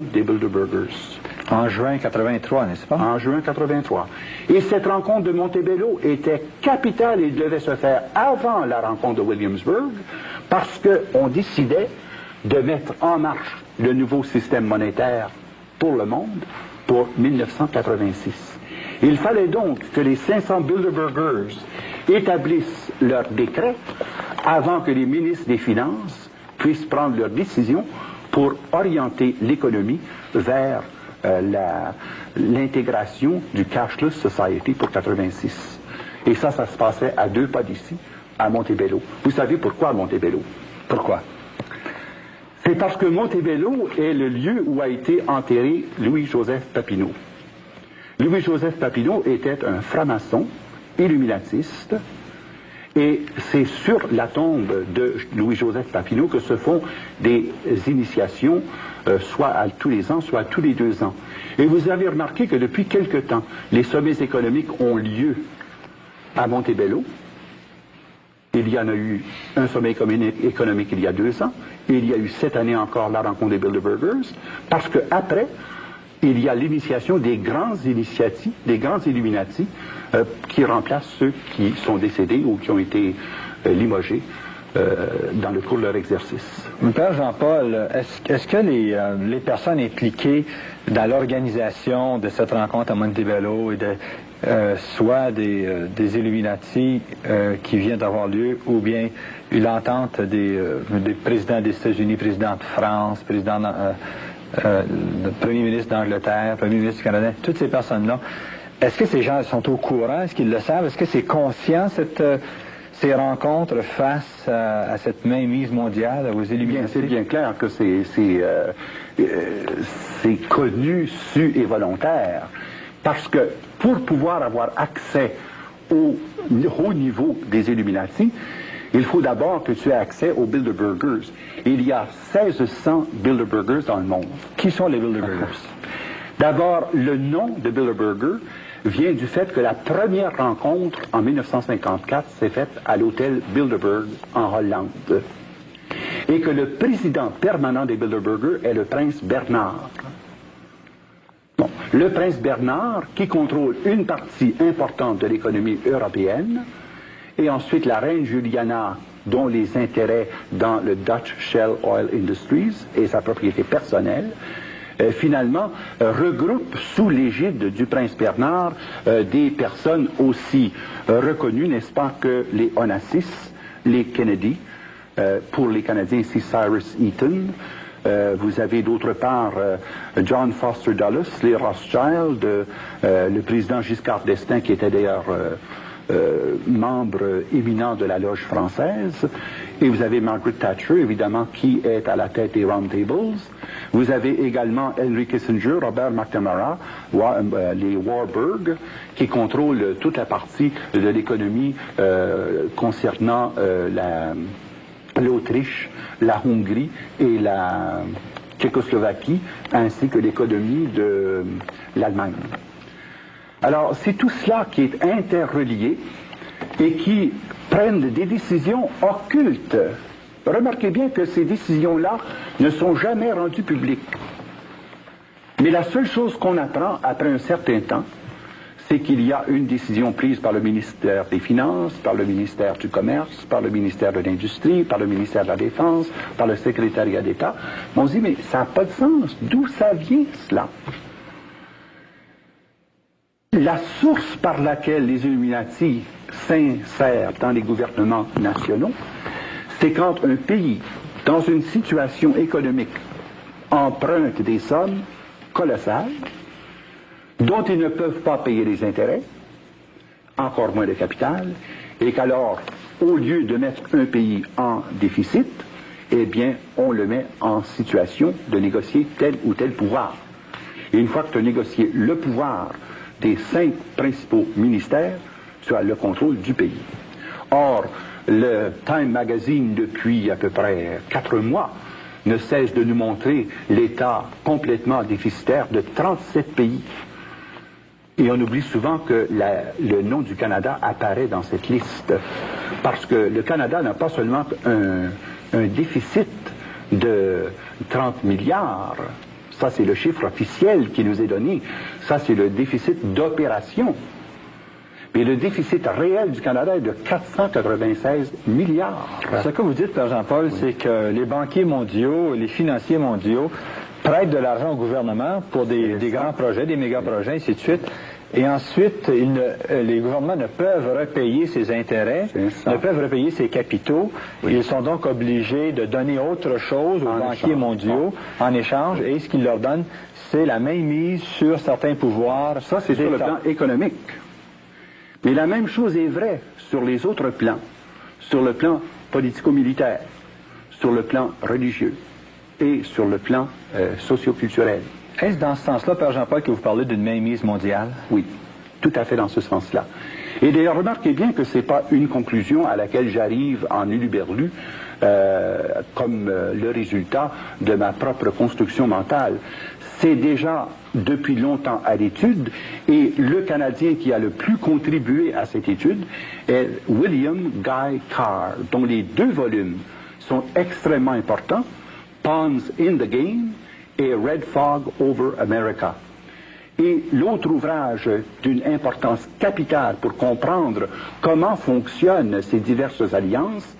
des Bilderbergers. En juin 83, n'est-ce pas? En juin 83. Et cette rencontre de Montebello était capitale et devait se faire avant la rencontre de Williamsburg parce qu'on décidait de mettre en marche le nouveau système monétaire pour le monde pour 1986. Il fallait donc que les 500 Bilderbergers établissent leur décret avant que les ministres des Finances puissent prendre leurs décisions pour orienter l'économie vers l'intégration du Cashless Society pour 86. Et ça se passait à 2 pas d'ici, à Montebello. Vous savez pourquoi Montebello? Pourquoi? C'est parce que Montebello est le lieu où a été enterré Louis-Joseph Papineau. Louis-Joseph Papineau était un franc-maçon, illuminatiste, et c'est sur la tombe de Louis-Joseph Papineau que se font des initiations, soit à tous les ans, soit à tous les 2 ans. Et vous avez remarqué que depuis quelque temps, les sommets économiques ont lieu à Montebello. Il y en a eu un sommet économique il y a 2 ans, et il y a eu cette année encore la rencontre des Bilderbergers, parce qu'après, il y a l'initiation des grands initiatives, des grands Illuminati, qui remplacent ceux qui sont décédés ou qui ont été limogés dans le cours de leur exercice. Père Jean-Paul, est-ce que les personnes impliquées dans l'organisation de cette rencontre à Montebello et soit des Illuminati qui viennent d'avoir lieu, ou bien l'entente des présidents des États-Unis, président de France, président le premier ministre d'Angleterre, premier ministre du Canada, toutes ces personnes-là, est-ce que ces gens sont au courant? Est-ce qu'ils le savent? Est-ce que c'est conscient, ces rencontres face à cette mainmise mondiale, aux Illuminati? C'est bien clair que c'est connu, su et volontaire. Parce que pour pouvoir avoir accès au haut niveau des Illuminati, il faut d'abord que tu aies accès aux Bilderbergers. Il y a 1600 Bilderbergers dans le monde. Qui sont les Bilderbergers? D'abord, le nom de Bilderberger vient du fait que la première rencontre en 1954 s'est faite à l'hôtel Bilderberg en Hollande. Et que le président permanent des Bilderbergers est le prince Bernard. Bon, le prince Bernard qui contrôle une partie importante de l'économie européenne, et ensuite la reine Juliana, dont les intérêts dans le Dutch Shell Oil Industries et sa propriété personnelle, finalement regroupe sous l'égide du prince Bernard des personnes aussi reconnues, n'est-ce pas, que les Onassis, les Kennedy, pour les Canadiens ici Cyrus Eaton, vous avez d'autre part John Foster Dulles, les Rothschild, le président Giscard d'Estaing qui était d'ailleurs membre éminent de la loge française, et vous avez Margaret Thatcher, évidemment, qui est à la tête des Round Tables. Vous avez également Henry Kissinger, Robert McNamara, les Warburg, qui contrôlent toute la partie de l'économie concernant l'Autriche, la Hongrie et la Tchécoslovaquie, ainsi que l'économie de l'Allemagne. Alors, c'est tout cela qui est interrelié et qui prennent des décisions occultes. Remarquez bien que ces décisions-là ne sont jamais rendues publiques. Mais la seule chose qu'on apprend après un certain temps, c'est qu'il y a une décision prise par le ministère des Finances, par le ministère du Commerce, par le ministère de l'Industrie, par le ministère de la Défense, par le secrétariat d'État. On se dit, mais ça n'a pas de sens. D'où ça vient, cela? La source par laquelle les Illuminati s'insèrent dans les gouvernements nationaux, c'est quand un pays, dans une situation économique, emprunte des sommes colossales, dont ils ne peuvent pas payer les intérêts, encore moins le capital, et qu'alors, au lieu de mettre un pays en déficit, eh bien, on le met en situation de négocier tel ou tel pouvoir. Et une fois que tu as négocié le pouvoir des 5 principaux ministères, tu as le contrôle du pays. Or, le Time Magazine, depuis à peu près 4 mois, ne cesse de nous montrer l'état complètement déficitaire de 37 pays. Et on oublie souvent que le nom du Canada apparaît dans cette liste, parce que le Canada n'a pas seulement un déficit de 30 milliards, Ça, c'est le chiffre officiel qui nous est donné. Ça, c'est le déficit d'opération. Mais le déficit réel du Canada est de 496 milliards. Ce que vous dites, Père Jean-Paul, c'est que les banquiers mondiaux, les financiers mondiaux prêtent de l'argent au gouvernement pour des grands projets, des méga-projets, ainsi de suite. Et ensuite, les gouvernements ne peuvent repayer ses intérêts, ne peuvent repayer ses capitaux. Oui. Ils sont donc obligés de donner autre chose aux banquiers mondiaux en échange. Et ce qu'ils leur donnent, c'est la mainmise sur certains pouvoirs. Ça, c'est sur le plan économique. Mais la même chose est vraie sur les autres plans, sur le plan politico-militaire, sur le plan religieux et sur le plan socio-culturel. Est-ce dans ce sens-là, Père Jean-Paul, que vous parlez d'une mainmise mondiale? Oui, tout à fait dans ce sens-là. Et d'ailleurs, remarquez bien que ce n'est pas une conclusion à laquelle j'arrive en huluberlu comme le résultat de ma propre construction mentale. C'est déjà depuis longtemps à l'étude, et le Canadien qui a le plus contribué à cette étude est William Guy Carr, dont les 2 volumes sont extrêmement importants, Pawns in the Game et Red Fog over America. Et l'autre ouvrage d'une importance capitale pour comprendre comment fonctionnent ces diverses alliances,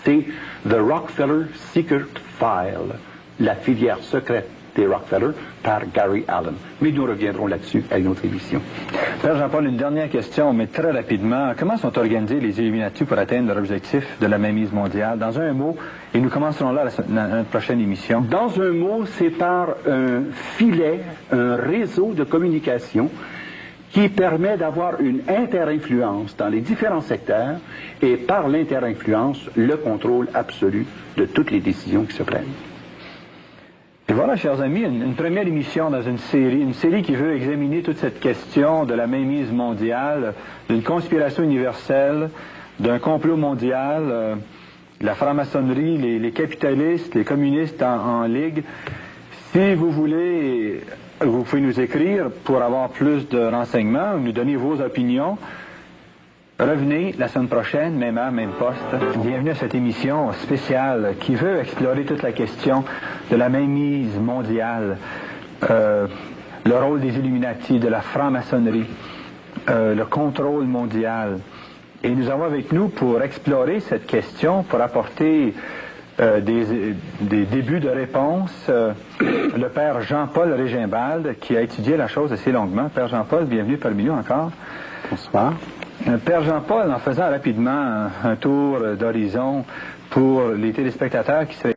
c'est The Rockefeller Secret File, la filière secrète des Rockefeller, par Gary Allen. Mais nous reviendrons là-dessus à une autre émission. Père Jean-Paul, une dernière question, mais très rapidement. Comment sont organisés les Illuminati pour atteindre leur objectif de la mainmise mondiale? Dans un mot, et nous commencerons là dans notre prochaine émission. Dans un mot, c'est par un filet, un réseau de communication qui permet d'avoir une interinfluence dans les différents secteurs et par l'interinfluence, le contrôle absolu de toutes les décisions qui se prennent. Et voilà, chers amis, une première émission dans une série qui veut examiner toute cette question de la mainmise mondiale, d'une conspiration universelle, d'un complot mondial, la franc-maçonnerie, les capitalistes, les communistes en ligue. Si vous voulez, vous pouvez nous écrire pour avoir plus de renseignements, nous donner vos opinions. Revenez la semaine prochaine, même heure, même poste. Bienvenue à cette émission spéciale qui veut explorer toute la question de la mainmise mondiale, le rôle des Illuminati, de la franc-maçonnerie, le contrôle mondial. Et nous avons avec nous pour explorer cette question, pour apporter des débuts de réponse, le Père Jean-Paul Régimbald, qui a étudié la chose assez longuement. Père Jean-Paul, bienvenue parmi nous encore. Bonsoir. Père Jean-Paul, en faisant rapidement un tour d'horizon pour les téléspectateurs qui seraient